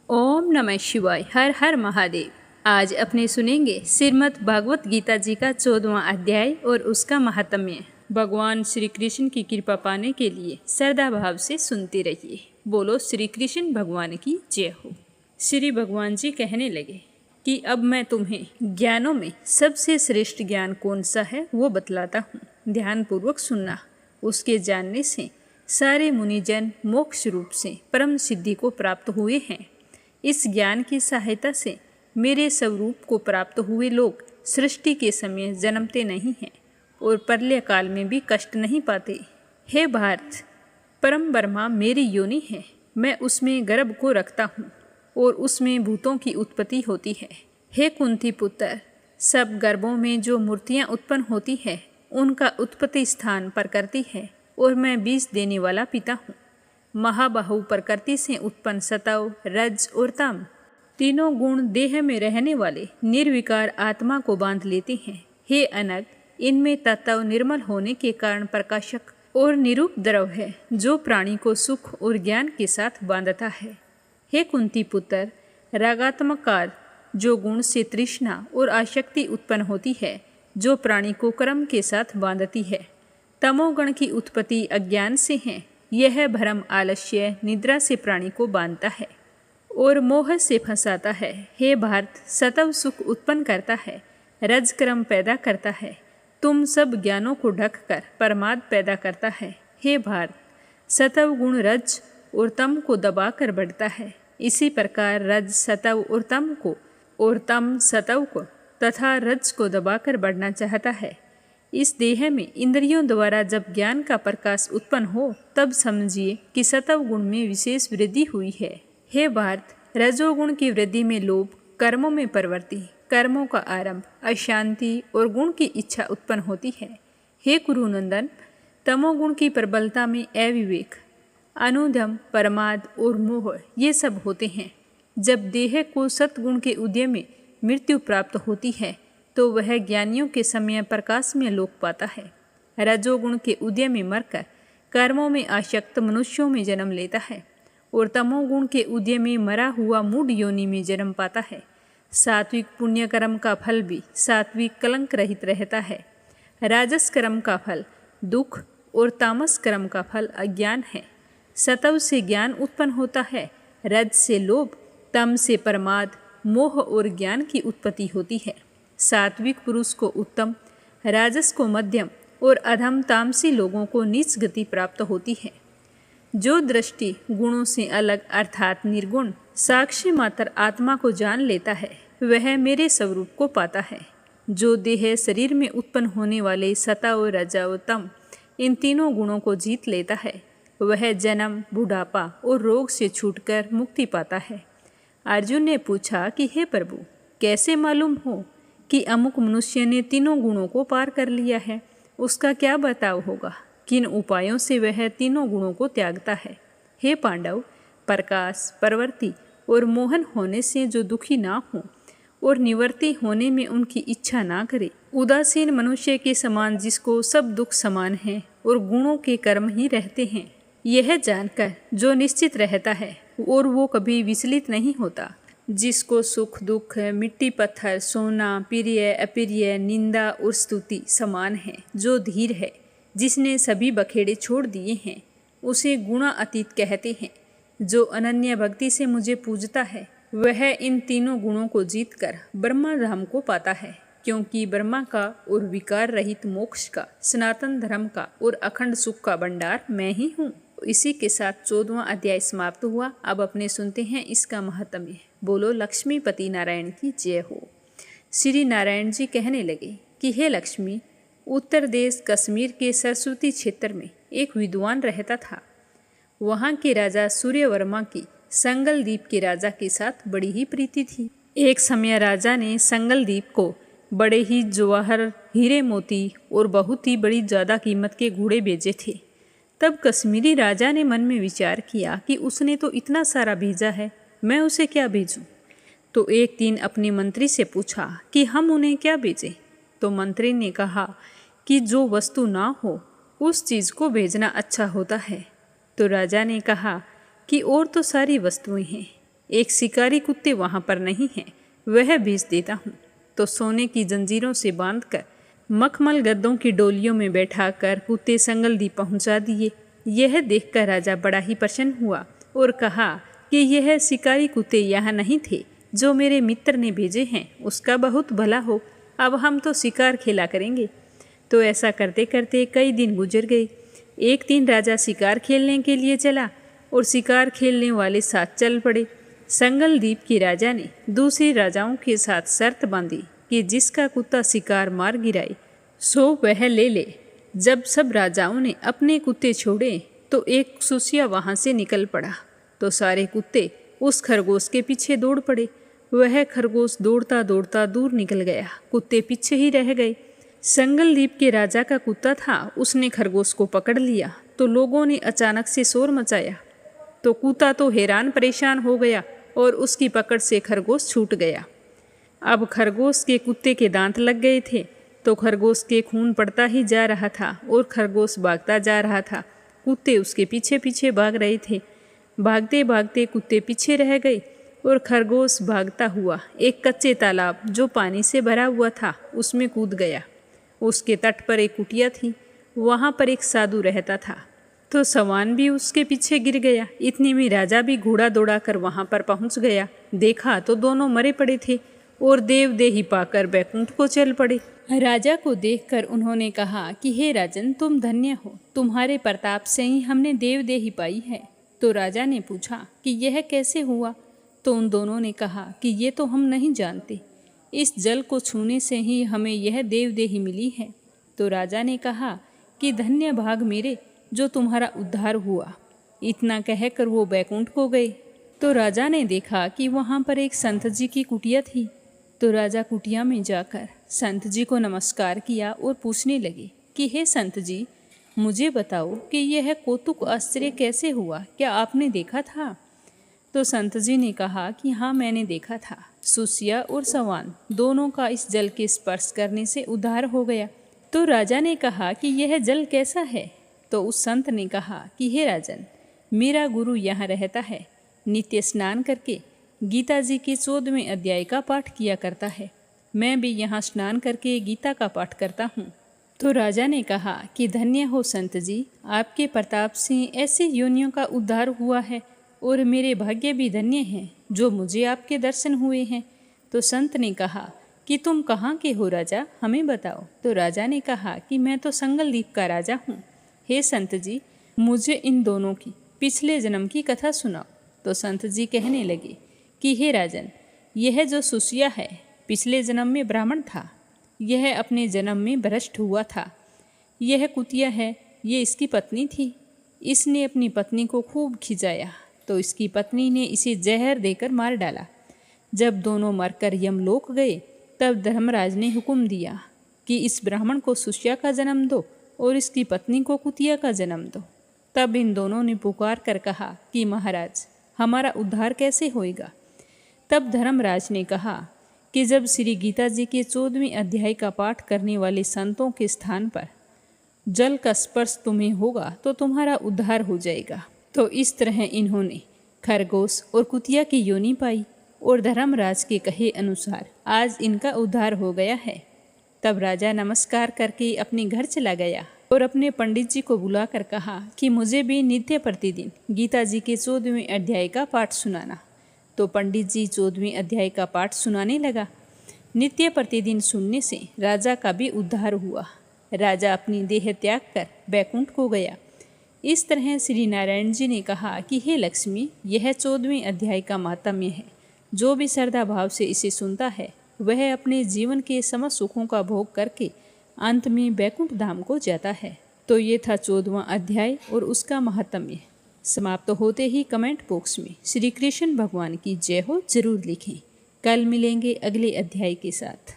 ओम नमः शिवाय। हर हर महादेव। आज अपने सुनेंगे श्रीमद् भागवत गीता जी का 14वां अध्याय और उसका महात्म्य। भगवान श्री कृष्ण की कृपा पाने के लिए श्रद्धा भाव से सुनते रहिए। बोलो श्री कृष्ण भगवान की जय हो। श्री भगवान जी कहने लगे कि अब मैं तुम्हें ज्ञानों में सबसे श्रेष्ठ ज्ञान कौन सा है वो बतलाता हूँ। ध्यानपूर्वक सुनना। उसके जानने से सारे मुनिजन मोक्ष रूप से परम सिद्धि को प्राप्त हुए हैं। इस ज्ञान की सहायता से मेरे स्वरूप को प्राप्त हुए लोग सृष्टि के समय जन्मते नहीं हैं और प्रलय काल में भी कष्ट नहीं पाते। हे भारत, परम ब्रह्मा मेरी योनि है। मैं उसमें गर्भ को रखता हूँ और उसमें भूतों की उत्पत्ति होती है। हे कुंती पुत्र, सब गर्भों में जो मूर्तियाँ उत्पन्न होती है उनका उत्पत्ति स्थान प्रकृति है और मैं बीज देने वाला पिता हूँ। महाबाहु प्रकृति से उत्पन्न सतव, रज और तम तीनों गुण देह में रहने वाले निर्विकार आत्मा को बांध लेते हैं। हे अनग, इनमें तत्व निर्मल होने के कारण प्रकाशक और निरूप द्रव है जो प्राणी को सुख और ज्ञान के साथ बांधता है। हे कुंती पुत्र, रागात्मक काल जो गुण से तृष्णा और आसक्ति उत्पन्न होती है जो प्राणी को कर्म के साथ बांधती है। तमोगण की उत्पत्ति अज्ञान से है। यह भ्रम आलस्य निद्रा से प्राणी को बांधता है और मोह से फंसाता है। हे भारत, सतव सुख उत्पन्न करता है, रज क्रम पैदा करता है, तुम सब ज्ञानों को ढक कर परमाद पैदा करता है। हे भारत, सतव गुण रज और तम को दबा कर बढ़ता है। इसी प्रकार रज सतव और तम को और तम सतव को तथा रज को दबाकर बढ़ना चाहता है। इस देह में इंद्रियों द्वारा जब ज्ञान का प्रकाश उत्पन्न हो तब समझिए कि सतव गुण में विशेष वृद्धि हुई है। हे भारत, रजोगुण की वृद्धि में लोभ, कर्मों में प्रवृत्ति, कर्मों का आरंभ, अशांति और गुण की इच्छा उत्पन्न होती है। हे कुरुनंदन, तमोगुण की प्रबलता में अविवेक, अनुधम, प्रमाद और मोह ये सब होते हैं। जब देह को सतगुण के उदय में मृत्यु प्राप्त होती है तो वह ज्ञानियों के समय प्रकाश में लोक पाता है। रजोगुण के उदय में मरकर कर्मों में आसक्त मनुष्यों में जन्म लेता है और तमोगुण के उदय में मरा हुआ मूढ़ योनि में जन्म पाता है। सात्विक पुण्य कर्म का फल भी सात्विक कलंक रहित रहता है। राजस कर्म का फल दुख और तामस कर्म का फल अज्ञान है। सतव से ज्ञान उत्पन्न होता है, रज से लोभ, तम से प्रमाद, मोह और ज्ञान की उत्पत्ति होती है। सात्विक पुरुष को उत्तम, राजस को मध्यम और अधम तामसी लोगों को नीच गति प्राप्त होती है। जो दृष्टि गुणों से अलग अर्थात निर्गुण साक्षी मात्र आत्मा को जान लेता है वह मेरे स्वरूप को पाता है। जो देह शरीर में उत्पन्न होने वाले सतव, रजव, तम इन तीनों गुणों को जीत लेता है वह जन्म, बुढ़ापा और रोग से छूटकर मुक्ति पाता है। अर्जुन ने पूछा कि हे प्रभु, कैसे मालूम हो कि अमुक मनुष्य ने तीनों गुणों को पार कर लिया है? उसका क्या बर्ताव होगा? किन उपायों से वह तीनों गुणों को त्यागता है? हे पांडव, प्रकाश, प्रवृत्ति और मोहन होने से जो दुखी ना हो और निवृत्ति होने में उनकी इच्छा ना करे, उदासीन मनुष्य के समान जिसको सब दुख समान है और गुणों के कर्म ही रहते हैं, यह जानकर जो निश्चित रहता है और वो कभी विचलित नहीं होता, जिसको सुख दुख, मिट्टी पत्थर, सोना, प्रिय अप्रिय, निंदा और स्तुति समान है, जो धीर है, जिसने सभी बखेड़े छोड़ दिए हैं, उसे गुणा अतीत कहते हैं। जो अनन्य भक्ति से मुझे पूजता है वह इन तीनों गुणों को जीतकर ब्रह्मा धाम को पाता है, क्योंकि ब्रह्मा का और विकार रहित मोक्ष का, सनातन धर्म का और अखंड सुख का भंडार मैं ही हूँ। इसी के साथ 14वां अध्याय समाप्त हुआ। अब अपने सुनते हैं इसका महात्म्य। बोलो लक्ष्मीपति नारायण की जय हो। श्री नारायण जी कहने लगे कि हे लक्ष्मी, उत्तर देश कश्मीर के सरस्वती क्षेत्र में एक विद्वान रहता था। वहाँ के राजा सूर्यवर्मा की संगल द्वीप के राजा के साथ बड़ी ही प्रीति थी। एक समय राजा ने संगल द्वीप को बड़े ही जवाहर, हीरे मोती और बहुत ही बड़ी ज़्यादा कीमत के घोड़े भेजे थे। तब कश्मीरी राजा ने मन में विचार किया कि उसने तो इतना सारा भेजा है, मैं उसे क्या भेजूं? तो एक दिन अपने मंत्री से पूछा कि हम उन्हें क्या भेजें? तो मंत्री ने कहा कि जो वस्तु ना हो उस चीज़ को भेजना अच्छा होता है। तो राजा ने कहा कि और तो सारी वस्तुएं हैं, एक शिकारी कुत्ते वहाँ पर नहीं हैं, वह भेज देता हूँ। तो सोने की जंजीरों से बांधकर मखमल गद्दों की डोलियों में बैठाकर कुत्ते संगलदीप पहुँचा दिए। यह देखकर राजा बड़ा ही प्रसन्न हुआ और कहा कि यह शिकारी कुत्ते यहाँ नहीं थे जो मेरे मित्र ने भेजे हैं, उसका बहुत भला हो। अब हम तो शिकार खेला करेंगे। तो ऐसा करते करते कई दिन गुजर गए। एक दिन राजा शिकार खेलने के लिए चला और शिकार खेलने वाले साथ चल पड़े। संगलदीप के राजा ने दूसरे राजाओं के साथ शर्त बांधी कि जिसका कुत्ता शिकार मार गिराए सो वह ले ले। जब सब राजाओं ने अपने कुत्ते छोड़े तो एक सुसिया वहाँ से निकल पड़ा। तो सारे कुत्ते उस खरगोश के पीछे दौड़ पड़े। वह खरगोश दौड़ता दौड़ता दूर निकल गया, कुत्ते पीछे ही रह गए। संगलदीप के राजा का कुत्ता था, उसने खरगोश को पकड़ लिया। तो लोगों ने अचानक से शोर मचाया। तो कुत्ता तो हैरान परेशान हो गया और उसकी पकड़ से खरगोश छूट गया। अब खरगोश के कुत्ते के दांत लग गए थे, तो खरगोश के खून पड़ता ही जा रहा था और खरगोश भागता जा रहा था। कुत्ते उसके पीछे पीछे भाग रहे थे। भागते भागते कुत्ते पीछे रह गए और खरगोश भागता हुआ एक कच्चे तालाब जो पानी से भरा हुआ था उसमें कूद गया। उसके तट पर एक कुटिया थी, वहाँ पर एक साधु रहता था। तो सवान भी उसके पीछे गिर गया। इतने में राजा भी घोड़ा दौड़ा कर वहाँ पर पहुँच गया। देखा तो दोनों मरे पड़े थे और देवदेही पाकर बैकुंठ को चल पड़े। राजा को देखकर उन्होंने कहा कि हे राजन, तुम धन्य हो, तुम्हारे प्रताप से ही हमने देवदेही पाई है। तो राजा ने पूछा कि यह कैसे हुआ? तो उन दोनों ने कहा कि ये तो हम नहीं जानते, इस जल को छूने से ही हमें यह देवदेही मिली है। तो राजा ने कहा कि धन्य भाग मेरे जो तुम्हारा उद्धार हुआ। इतना कहकर वो बैकुंठ को गए। तो राजा ने देखा कि वहाँ पर एक संत जी की कुटिया थी। तो राजा कुटिया में जाकर संत जी को नमस्कार किया और पूछने लगे कि हे संत जी, मुझे बताओ कि यह कौतुक आश्चर्य कैसे हुआ, क्या आपने देखा था? तो संत जी ने कहा कि हाँ, मैंने देखा था। सुसिया और सवान दोनों का इस जल के स्पर्श करने से उद्धार हो गया। तो राजा ने कहा कि यह जल कैसा है? तो उस संत ने कहा कि हे राजन, मेरा गुरु यहाँ रहता है, नित्य स्नान करके गीता जी के 14वें अध्याय का पाठ किया करता है। मैं भी यहाँ स्नान करके गीता का पाठ करता हूँ। तो राजा ने कहा कि धन्य हो संत जी, आपके प्रताप से ऐसे योनियों का उद्धार हुआ है और मेरे भाग्य भी धन्य हैं जो मुझे आपके दर्शन हुए हैं। तो संत ने कहा कि तुम कहाँ के हो राजा, हमें बताओ। तो राजा ने कहा कि मैं तो संगलदीप का राजा हूँ। हे संत जी, मुझे इन दोनों की पिछले जन्म की कथा सुनाओ। तो संत जी कहने लगे कि हे राजन, यह जो सुसिया है पिछले जन्म में ब्राह्मण था, यह अपने जन्म में भ्रष्ट हुआ था। यह कुतिया है, ये इसकी पत्नी थी। इसने अपनी पत्नी को खूब खिंचाया तो इसकी पत्नी ने इसे जहर देकर मार डाला। जब दोनों मरकर यमलोक गए तब धर्मराज ने हुक्म दिया कि इस ब्राह्मण को सुसिया का जन्म दो और इसकी पत्नी को कुतिया का जन्म दो। तब इन दोनों ने पुकार कर कहा कि महाराज, हमारा उद्धार कैसे होएगा? तब धर्मराज ने कहा कि जब श्री गीता जी के 14वें अध्याय का पाठ करने वाले संतों के स्थान पर जल का स्पर्श तुम्हें होगा तो तुम्हारा उद्धार हो जाएगा। तो इस तरह इन्होंने खरगोश और कुतिया की योनि पाई और धर्मराज के कहे अनुसार आज इनका उद्धार हो गया है। तब राजा नमस्कार करके अपने घर चला गया और अपने पंडित जी को बुलाकर कहा कि मुझे भी नित्य प्रतिदिन गीता जी के 14वें अध्याय का पाठ सुनाना। तो पंडित जी 14वें अध्याय का पाठ सुनाने लगा। नित्य प्रतिदिन सुनने से राजा का भी उद्धार हुआ। राजा अपनी देह त्याग कर बैकुंठ को गया। इस तरह श्री नारायण जी ने कहा कि हे लक्ष्मी, यह 14वें अध्याय का माहात्म्य है। जो भी श्रद्धा भाव से इसे सुनता है वह अपने जीवन के समस्त सुखों का भोग करके अंत में बैकुंठ धाम को जाता है। तो ये था 14वां अध्याय और उसका माहात्म्य। समाप्त होते ही कमेंट बॉक्स में श्री कृष्ण भगवान की जय हो जरूर लिखें। कल मिलेंगे अगले अध्याय के साथ।